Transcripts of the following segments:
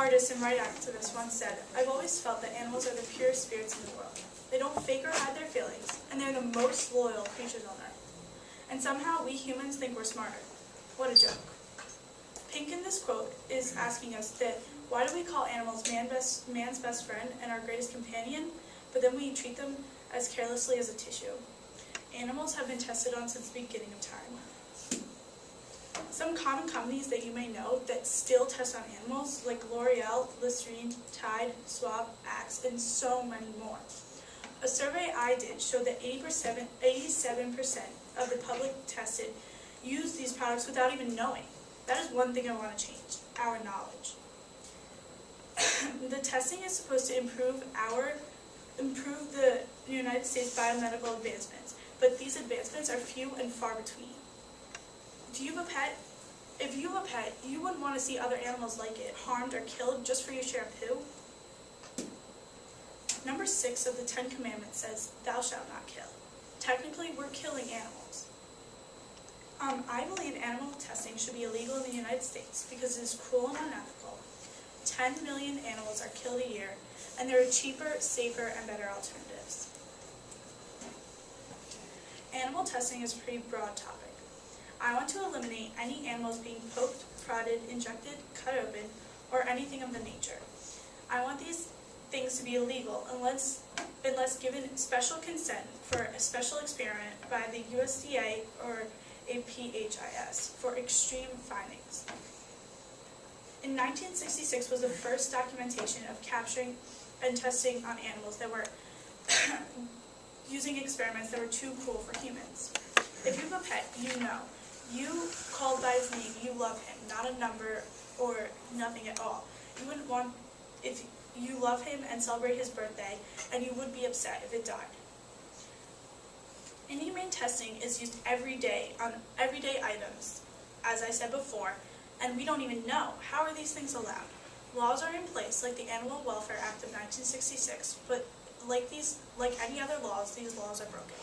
artist and writer activist once said, "I've always felt that animals are the purest spirits in the world. They don't fake or hide their feelings, and they're the most loyal creatures on earth. And somehow we humans think we're smarter. What a joke." Pink in this quote is asking us that why do we call animals man's best friend and our greatest companion, but then we treat them as carelessly as a tissue? Animals have been tested on since the beginning of time. Some common companies that you may know that still test on animals, like L'Oreal, Listerine, Tide, Swab, Axe, and so many more. A survey I did showed that 87% of the public tested use these products without even knowing. That is one thing I want to change, our knowledge. The testing is supposed to improve the United States biomedical advancements, but these advancements are few and far between. Do you have a pet? If you have a pet, you wouldn't want to see other animals like it harmed or killed just for your share of poo. Number 6 of the 10 Commandments says, "Thou shalt not kill." Technically, we're killing animals. I believe animal testing should be illegal in the United States because it is cruel and unethical. 10 million animals are killed a year, and there are cheaper, safer, and better alternatives. Animal testing is a pretty broad topic. I want to eliminate any animals being poked, prodded, injected, cut open, or anything of the nature. I want these things to be illegal unless given special consent for a special experiment by the USDA or a PHIS for extreme findings. In 1966 was the first documentation of capturing and testing on animals that were using experiments that were too cruel for humans. If you have a pet, you know. You called by his name, you love him, not a number or nothing at all. You wouldn't want, if you love him and celebrate his birthday, and you would be upset if it died. Inhumane testing is used every day on everyday items, as I said before, and we don't even know. How are these things allowed? Laws are in place, like the Animal Welfare Act of 1966, but like any other laws, these laws are broken.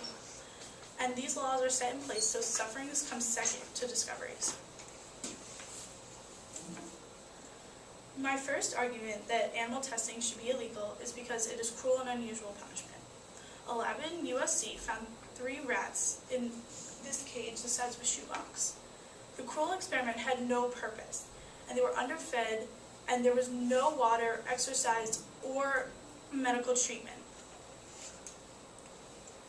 And these laws are set in place so sufferings come second to discoveries. My first argument that animal testing should be illegal is because it is cruel and unusual punishment. 11 USC found 3 rats in this cage the size of a shoebox. The cruel experiment had no purpose, and they were underfed, and there was no water, exercise, or medical treatment.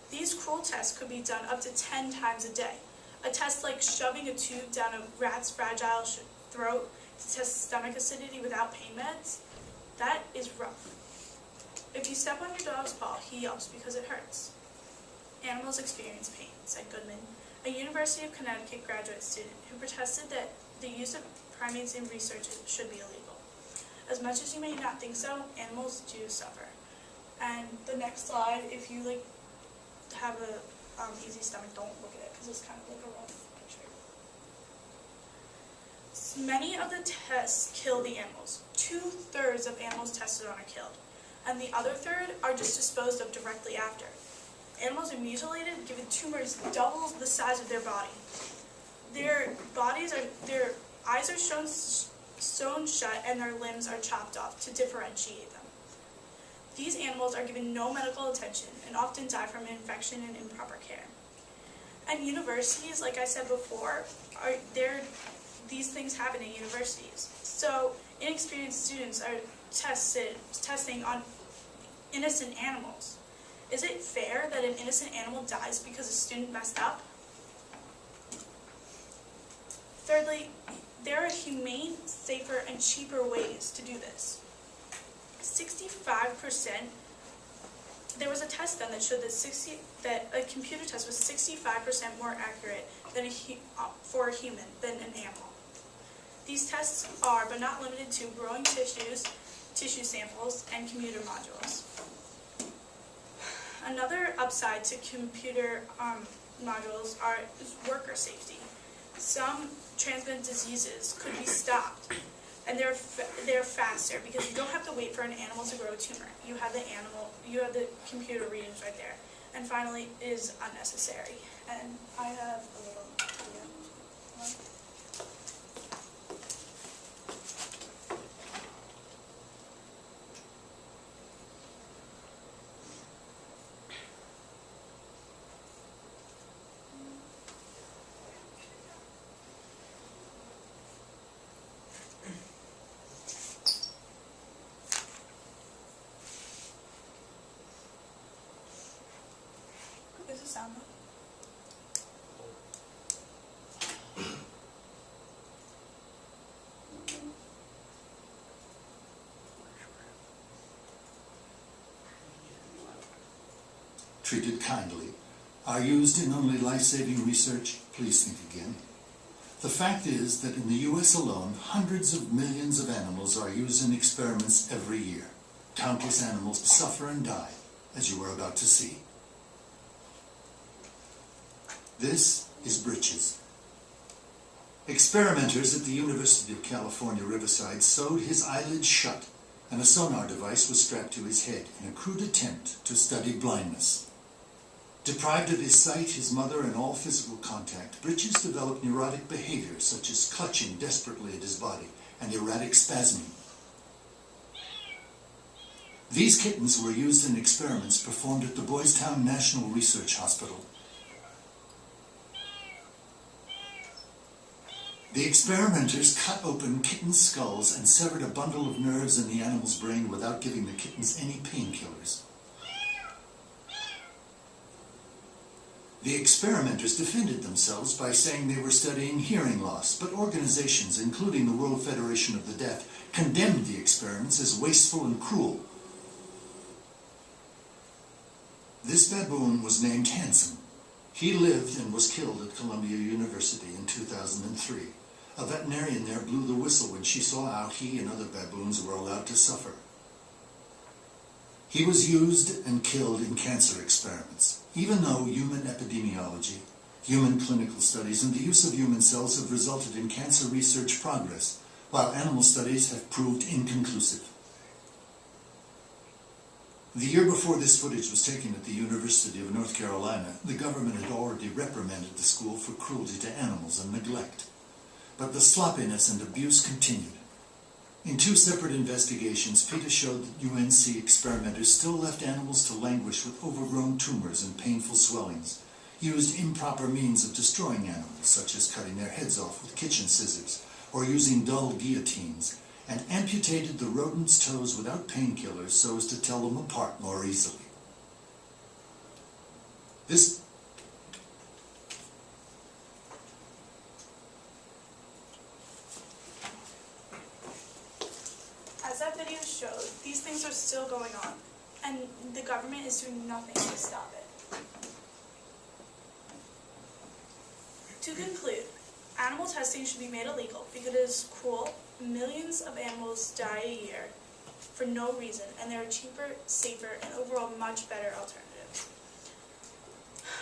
These cruel tests could be done up to 10 times a day. A test like shoving a tube down a rat's fragile throat to test stomach acidity without pain meds, that is rough. If you step on your dog's paw, he yelps because it hurts. Animals experience pain, said Goodman, a University of Connecticut graduate student who protested that the use of primates in research should be illegal. As much as you may not think so, animals do suffer. And the next slide, if you have a easy stomach, don't look at it because it's kind of like a rough picture. Many of the tests kill the animals. 2/3 of animals tested on are killed, and the other third are just disposed of directly after. Animals are mutilated, given tumors double the size of their body. Their eyes are sewn shut, and their limbs are chopped off to differentiate them. These animals are given no medical attention and often die from infection and improper care. And universities, like I said before, these things happen at universities. So inexperienced students are testing on innocent animals. Is it fair that an innocent animal dies because a student messed up? Thirdly, there are humane, safer, and cheaper ways to do this. 65%, there was a test done that showed that a computer test was 65% more accurate for a human than an animal. These tests are, but not limited to, growing tissues, tissue samples, and computer modules. Another upside to computer modules is worker safety. Some transmitted diseases could be stopped, and they're faster because you don't have to wait for an animal to grow a tumor. You have the computer readings right there. And finally, it is unnecessary. And I have a little video. sound though. Treated kindly, are used in only life-saving research? Please think again. The fact is that in the US alone, hundreds of millions of animals are used in experiments every year. Countless animals suffer and die, as you are about to see. This is Britches. Experimenters at the University of California, Riverside sewed his eyelids shut, and a sonar device was strapped to his head in a crude attempt to study blindness. Deprived of his sight, his mother, and all physical contact, Britches developed neurotic behavior such as clutching desperately at his body and erratic spasming. These kittens were used in experiments performed at the Boys Town National Research Hospital. The experimenters cut open kittens' skulls and severed a bundle of nerves in the animal's brain without giving the kittens any painkillers. The experimenters defended themselves by saying they were studying hearing loss, but organizations, including the World Federation of the Deaf, condemned the experiments as wasteful and cruel. This baboon was named Handsome. He lived and was killed at Columbia University in 2003. A veterinarian there blew the whistle when she saw how he and other baboons were allowed to suffer. He was used and killed in cancer experiments, even though human epidemiology, human clinical studies, and the use of human cells have resulted in cancer research progress, while animal studies have proved inconclusive. The year before this footage was taken at the University of North Carolina, the government had already reprimanded the school for cruelty to animals and neglect. But the sloppiness and abuse continued. In two separate investigations, PETA showed that UNC experimenters still left animals to languish with overgrown tumors and painful swellings, used improper means of destroying animals, such as cutting their heads off with kitchen scissors, or using dull guillotines, and amputated the rodents' toes without painkillers so as to tell them apart more easily. As that video showed, these things are still going on, and the government is doing nothing to stop it. To conclude, animal testing should be made illegal because it is cruel. Millions of animals die a year for no reason, and there are cheaper, safer, and overall much better alternatives.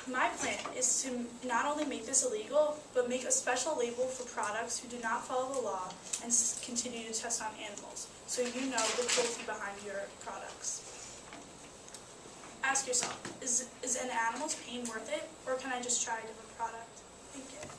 My plan is to not only make this illegal, but make a special label for products who do not follow the law and continue to test on animals, so you know the cruelty behind your products. Ask yourself, is an animal's pain worth it, or can I just try a different product? Thank you.